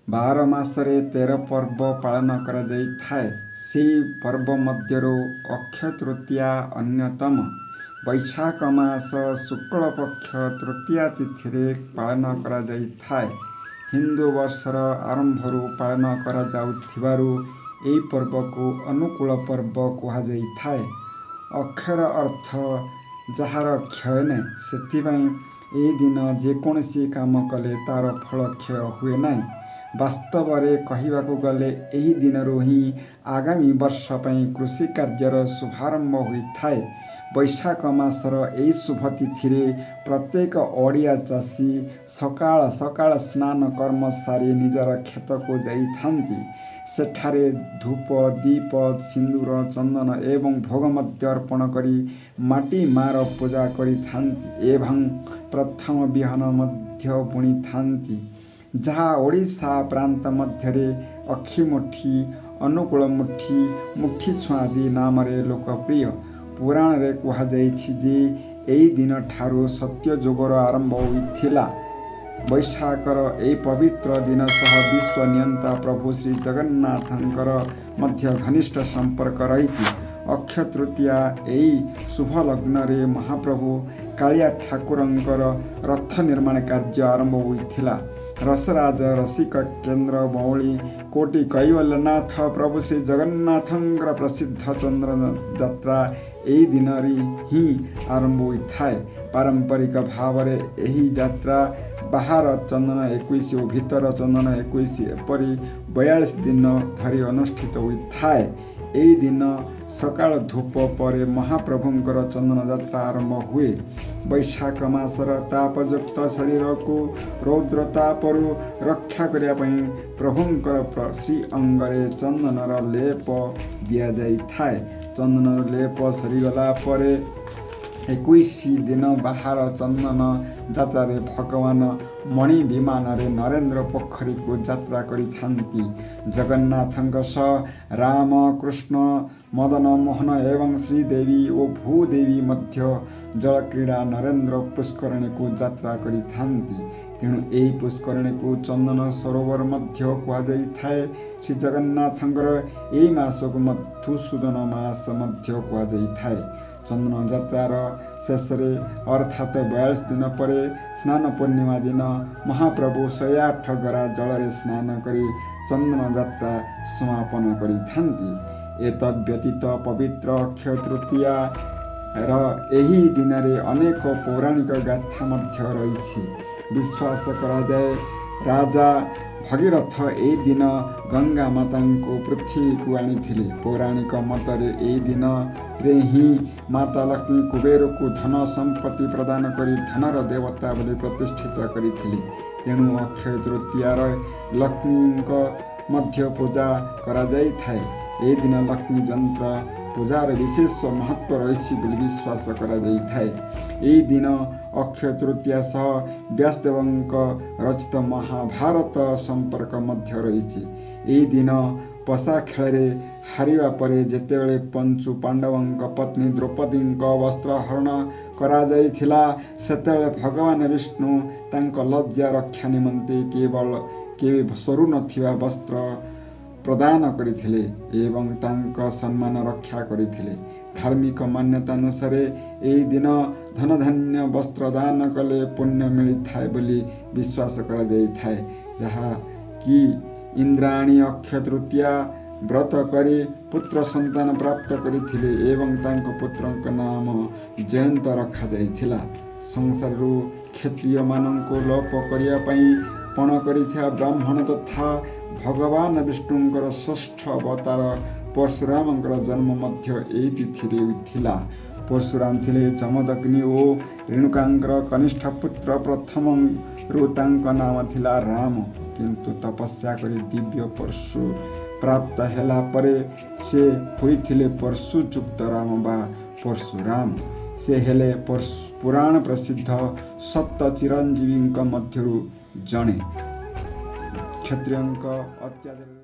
12 ମାସରେ 13 ପର୍ବ ପାଳନ କରାଯାଇଥାଏ। ସେହି ପର୍ବ ମଧ୍ୟରୁ ଅକ୍ଷୟ ତୃତୀୟା ଅନ୍ୟତମ। ବୈଶାଖ ମାସ ଶୁକ୍ଳପକ୍ଷ ତୃତୀୟା ତିଥିରେ ପାଳନ କରାଯାଇଥାଏ। ହିନ୍ଦୁ ବର୍ଷର ଆରମ୍ଭରୁ ପାଳନ କରାଯାଉଥିବାରୁ ଏହି ପର୍ବକୁ ଅନୁକୂଳ ପର୍ବ କୁହାଯାଇଥାଏ। ଅକ୍ଷୟର ଅର୍ଥ ଯାହାର କ୍ଷୟ ନାହିଁ। ସେଥିପାଇଁ ଏହି ଦିନ ଯେକୌଣସି କାମ କଲେ ତା'ର ଫଳ କ୍ଷୟ ହୁଏ ନାହିଁ। ବାସ୍ତବରେ କହିବାକୁ ଗଲେ ଏହି ଦିନରୁ ହିଁ ଆଗାମୀ ବର୍ଷ ପାଇଁ କୃଷି କାର୍ଯ୍ୟର ଶୁଭାରମ୍ଭ ହୋଇଥାଏ। ବୈଶାଖ ମାସର ଏହି ଶୁଭ ତିଥିରେ ପ୍ରତ୍ୟେକ ଓଡ଼ିଆ ଚାଷୀ ସକାଳ ସକାଳ ସ୍ନାନ କର୍ମ ସାରି ନିଜର କ୍ଷେତକୁ ଯାଇଥାନ୍ତି। ସେଠାରେ ଧୂପ, ଦୀପ, ସିନ୍ଦୁର, ଚନ୍ଦନ ଏବଂ ଭୋଗ ମଧ୍ୟ ଅର୍ପଣ କରି ମାଟି ମା'ର ପୂଜା କରିଥାନ୍ତି ଏବଂ ପ୍ରଥମ ବିହନ ମଧ୍ୟ ବୁଣିଥାନ୍ତି, ଯାହା ଓଡ଼ିଶା ପ୍ରାନ୍ତ ମଧ୍ୟରେ ଅକ୍ଷିମୁଠି, ଅନୁକୂଳ ମୁଠି, ମୁଠି ଛୁଆଁ ଆଦି ନାମରେ ଲୋକପ୍ରିୟ। ପୁରାଣରେ କୁହାଯାଇଛି ଯେ ଏହି ଦିନଠାରୁ ସତ୍ୟଯୁଗର ଆରମ୍ଭ ହୋଇଥିଲା। ବୈଶାଖର ଏହି ପବିତ୍ର ଦିନ ସହ ବିଶ୍ୱ ନିୟନ୍ତା ପ୍ରଭୁ ଶ୍ରୀ ଜଗନ୍ନାଥଙ୍କର ମଧ୍ୟ ଘନିଷ୍ଠ ସମ୍ପର୍କ ରହିଛି। ଅକ୍ଷୟ ତୃତୀୟା ଏହି ଶୁଭ ଲଗ୍ନରେ ମହାପ୍ରଭୁ କାଳିଆ ଠାକୁରଙ୍କର ରଥ ନିର୍ମାଣ କାର୍ଯ୍ୟ ଆରମ୍ଭ ହୋଇଥିଲା। ରସରାଜ ରସିକ କେନ୍ଦ୍ର ମୌଳି କୋଟି କୈବଲ୍ୟନାଥ ପ୍ରଭୁ ଶ୍ରୀ ଜଗନ୍ନାଥଙ୍କର ପ୍ରସିଦ୍ଧ ଚନ୍ଦ୍ର ଯାତ୍ରା ଏହି ଦିନରେ ହିଁ ଆରମ୍ଭ ହୋଇଥାଏ। ପାରମ୍ପରିକ ଭାବରେ ଏହି ଯାତ୍ରା ବାହାର ଚନ୍ଦନ 21 ଓ ଭିତର ଚନ୍ଦନ 21 ଏପରି 42 ଦିନ ଧରି ଅନୁଷ୍ଠିତ ହୋଇଥାଏ। ଏହି ଦିନ ସକାଳ ଧୂପ ପରେ ମହାପ୍ରଭୁଙ୍କର ଚନ୍ଦନ ଯାତ୍ରା ଆରମ୍ଭ ହୁଏ। ବୈଶାଖ ମାସର ତାପଯୁକ୍ତ ଶରୀରକୁ ରୌଦ୍ର ତାପରୁ ରକ୍ଷା କରିବା ପାଇଁ ପ୍ରଭୁଙ୍କର ଶ୍ରୀ ଅଙ୍ଗରେ ଚନ୍ଦନର ଲେପ ଦିଆଯାଇଥାଏ। ଚନ୍ଦନର ଲେପ ସରିଗଲା ପରେ 21 ଦିନ ବାହାର ଚନ୍ଦନ ଯାତ୍ରାରେ ଭଗବାନ ମଣି ବିମାନରେ ନରେନ୍ଦ୍ର ପୋଖରୀକୁ ଯାତ୍ରା କରିଥାନ୍ତି। ଜଗନ୍ନାଥଙ୍କ ସହ ରାମ, କୃଷ୍ଣ, ମଦନ ମୋହନ ଏବଂ ଶ୍ରୀଦେବୀ ଓ ଭୂଦେବୀ ମଧ୍ୟ ଜଳକ୍ରୀଡ଼ା ନରେନ୍ଦ୍ର ପୁଷ୍କରିଣୀକୁ ଯାତ୍ରା କରିଥାନ୍ତି। ତେଣୁ ଏହି ପୁଷ୍କରିଣୀକୁ ଚନ୍ଦନ ସରୋବର ମଧ୍ୟ କୁହାଯାଇଥାଏ। ଶ୍ରୀ ଜଗନ୍ନାଥଙ୍କର ଏହି ମାସକୁ ମଧୁସୂଦନ ମାସ ମଧ୍ୟ କୁହାଯାଇଥାଏ। ଚନ୍ଦନ ଯାତ୍ରାର ଶେଷରେ ଅର୍ଥାତ୍ 42 ଦିନ ପରେ ସ୍ନାନ ପୂର୍ଣ୍ଣିମା ଦିନ ମହାପ୍ରଭୁ 108 ଗରା ଜଳରେ ସ୍ନାନ କରି ଚନ୍ଦନ ଯାତ୍ରା ସମାପନ କରିଥାନ୍ତି। ଏତଦ୍ବ୍ୟତୀତ ପବିତ୍ର ଅକ୍ଷୟ ତୃତୀୟାର ଏହି ଦିନରେ ଅନେକ ପୌରାଣିକ ଗାଥା ମଧ୍ୟ ରହିଛି। ବିଶ୍ୱାସ କରାଯାଏ ରାଜା ଭଗୀରଥ ଏହି ଦିନ ଗଙ୍ଗା ମାତାଙ୍କୁ ପୃଥିବୀକୁ ଆଣିଥିଲେ। ପୌରାଣିକ ମତରେ ଏହି ଦିନରେ ହିଁ ମାତା ଲକ୍ଷ୍ମୀ କୁବେରକୁ ଧନ ସମ୍ପତ୍ତି ପ୍ରଦାନ କରି ଧନର ଦେବତା ବୋଲି ପ୍ରତିଷ୍ଠିତ କରିଥିଲେ। ତେଣୁ ଅକ୍ଷୟ ତୃତୀୟାରେ ଲକ୍ଷ୍ମୀଙ୍କ ମଧ୍ୟ ପୂଜା କରାଯାଇଥାଏ। ଏହି ଦିନ ଲକ୍ଷ୍ମୀ ଯନ୍ତ୍ର ପୂଜାର ବିଶେଷ ମହତ୍ତ୍ୱ ରହିଛି ବୋଲି ବିଶ୍ୱାସ କରାଯାଇଥାଏ। ଏହି ଦିନ ଅକ୍ଷୟ ତୃତୀୟା ସହ ବ୍ୟାସଦେବଙ୍କ ରଚିତ ମହାଭାରତ ସମ୍ପର୍କ ମଧ୍ୟ ରହିଛି। ଏହି ଦିନ ପଶା ଖେଳରେ ହାରିବା ପରେ ଯେତେବେଳେ ପଞ୍ଚୁ ପାଣ୍ଡବଙ୍କ ପତ୍ନୀ ଦ୍ରୌପଦୀଙ୍କ ବସ୍ତ୍ରହରଣ କରାଯାଇଥିଲା, ସେତେବେଳେ ଭଗବାନ ବିଷ୍ଣୁ ତାଙ୍କ ଲଜ୍ଜା ରକ୍ଷା ନିମନ୍ତେ କେବେ ସରୁନଥିବା ବସ୍ତ୍ର ପ୍ରଦାନ କରିଥିଲେ ଏବଂ ତାଙ୍କ ସମ୍ମାନ ରକ୍ଷା କରିଥିଲେ। ଧାର୍ମିକ ମାନ୍ୟତା ଅନୁସାରେ ଏହି ଦିନ ଧନଧାନ୍ୟ ବସ୍ତ୍ର ଦାନ କଲେ ପୁଣ୍ୟ ମିଳିଥାଏ ବୋଲି ବିଶ୍ୱାସ କରାଯାଇଥାଏ। ଯାହାକି ଇନ୍ଦ୍ରାଣୀ ଅକ୍ଷୟ ତୃତୀୟା ବ୍ରତ କରି ପୁତ୍ର ସନ୍ତାନ ପ୍ରାପ୍ତ କରିଥିଲେ ଏବଂ ତାଙ୍କ ପୁତ୍ରଙ୍କ ନାମ ଜୟନ୍ତ ରଖାଯାଇଥିଲା। ସଂସାରରୁ କ୍ଷତ୍ରିୟମାନଙ୍କୁ ଲୋପ କରିବା ପାଇଁ ପଣ କରିଥିବା ବ୍ରାହ୍ମଣ ତଥା ଭଗବାନ ବିଷ୍ଣୁଙ୍କର ଷଷ୍ଠ ଅବତାର ପରଶୁରାମଙ୍କର ଜନ୍ମ ମଧ୍ୟ ଏହି ତିଥିରେ ହୋଇଥିଲା। ପରଶୁରାମ ଥିଲେ ଯମଦଗ୍ନି ଓ ରେଣୁକାଙ୍କର କନିଷ୍ଠ ପୁତ୍ର। ପ୍ରଥମରୁ ତାଙ୍କ ନାମ ଥିଲା ରାମ, କିନ୍ତୁ ତପସ୍ୟା କରି ଦିବ୍ୟ ପରଶୁ ପ୍ରାପ୍ତ ହେଲା ପରେ ସେ ହୋଇଥିଲେ ପରଶୁଯୁକ୍ତ ରାମ ବା ପରଶୁରାମ। ସେ ହେଲେ ପୁରାଣ ପ୍ରସିଦ୍ଧ ସପ୍ତ ଚିରଞ୍ଜୀବୀଙ୍କ ମଧ୍ୟରୁ ଜଣେ। କ୍ଷତ୍ରିୟଙ୍କ ଅତ୍ୟାଚାରରେ